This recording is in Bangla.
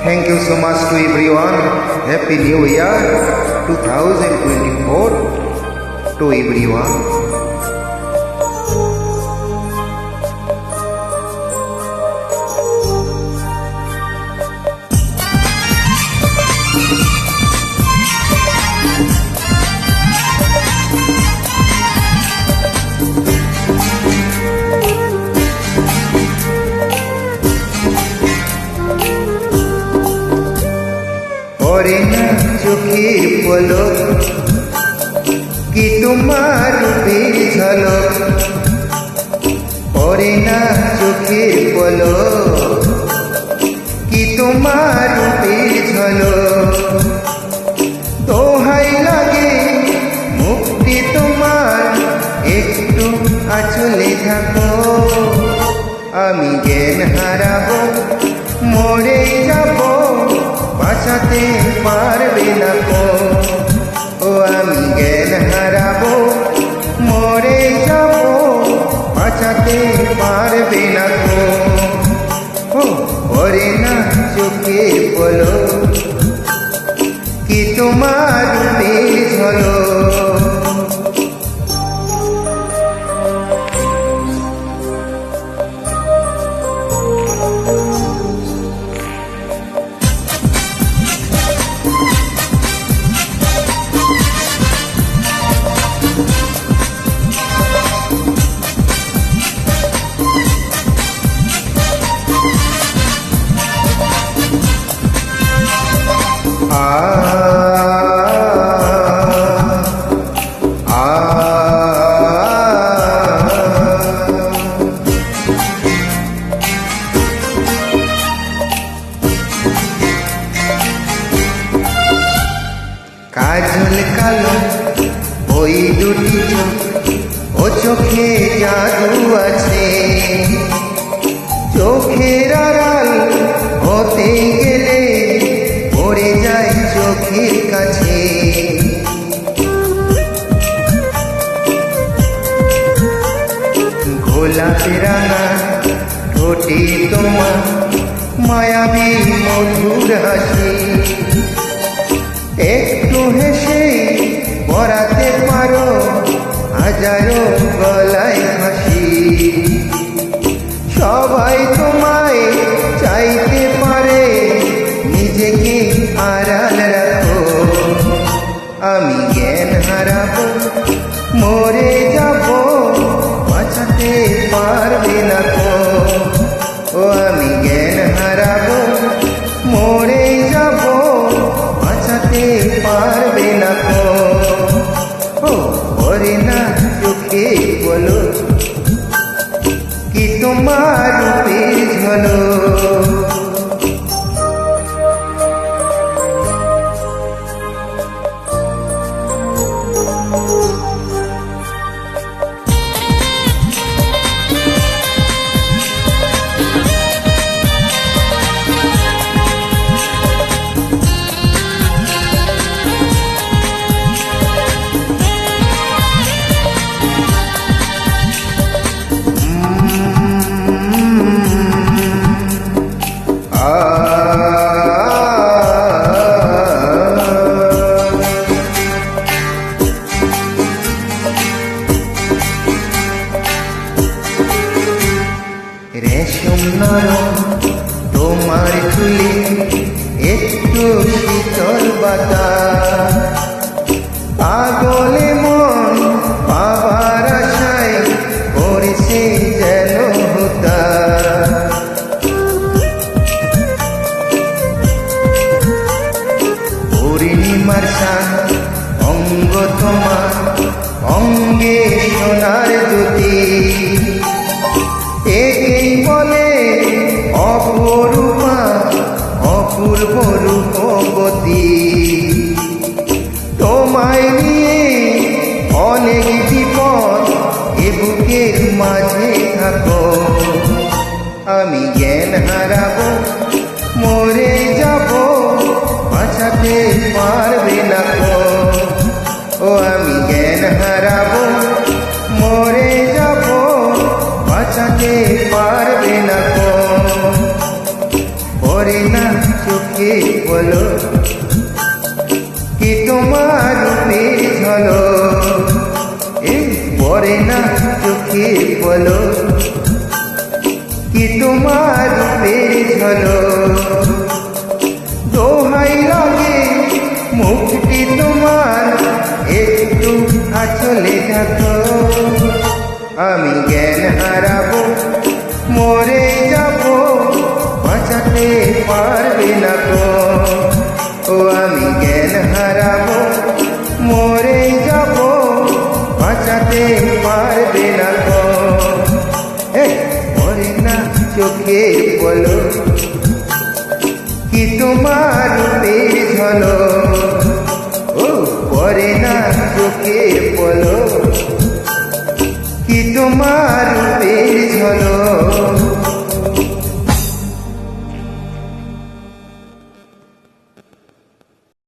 Thank you so much to everyone. Happy New Year 2024 to everyone. পরে না চোখের পলক কি তোমার রূপের ঝলক, পরে না চোখের পলক কি তোমার রূপের ঝলক। দোহাই লাগে মুক্তি তোমার, একটু আঁচলে থাকো। আমি জ্ঞান হারাবো, মরে যাব, বাঁচাতে পারবে না কো। ও আমি জ্ঞান হারাবো, মরে যাব, বাঁচাতে পারবে না কো। ও পরে না চোখে বলো কি তোমার রূপের ঝলক। কাজল কালো ওই দুটি চোখ, ও চোখে জাদু আছে। চোখের আড়াল হতে গেলে পড়ে যায় চোখের কাছে। গোলাপি রাঙা ঠোঁটে তোমার মায়াবী মধুর হাসি। একটু হেসে পরাতে পারো হাজারো গলায় হাসি। সবাই তোমায় চাইতে পারে, নিজেকে আড়াল রাখো। আমি জ্ঞান হারাবো, মরে যাব, বাঁচাতে পারবে না কো। ও আমি জ্ঞান হারাবো, মরে যাব, বাঁচাতে পারবে না কো। ও পরে না চোখে বলো কি তোমার রূপের ঝলক। রেশম নরম তোমার চুলে, একটু শীতল বাতাস। পাগলে মন পাবার আশায় করেছে যেন হুতাশ। পূর্ণিমার সাথ অঙ্গ তোমার, অঙ্গে সোনার জ্যোতি। একেই বলে অপরূপা, অপূর্ব রূপবতী। তোমায় নিয়ে অনেক বিপদ, এ বুকের মাঝে থাকো। আমি জ্ঞান হারাবো, মরে যাব, বাঁচাতে পারবে না কো। ও আমি জ্ঞান হারাবো, মরে যাব, বাঁচাতে পারবে না কো। পরে না চোখে বলো কি তোমার রূপের ঝলক এই পড়ে না চোখে বলো কি তোমার রূপের ঝলক দোহাই লাগে মুখটি তোমার একটু আঁচলে ঢাকো আমি জ্ঞান হারাবো মরে যাবো বাঁচাতে পারবে না গো ও আমি জ্ঞান হারাবো মরে যাবো বাঁচাতে পারবে না গো পড়ে না চোখে বলো কি তোমার রূপের ঝলক ও পড়ে না চোখে বলো কি তোমার রূপের ঝলক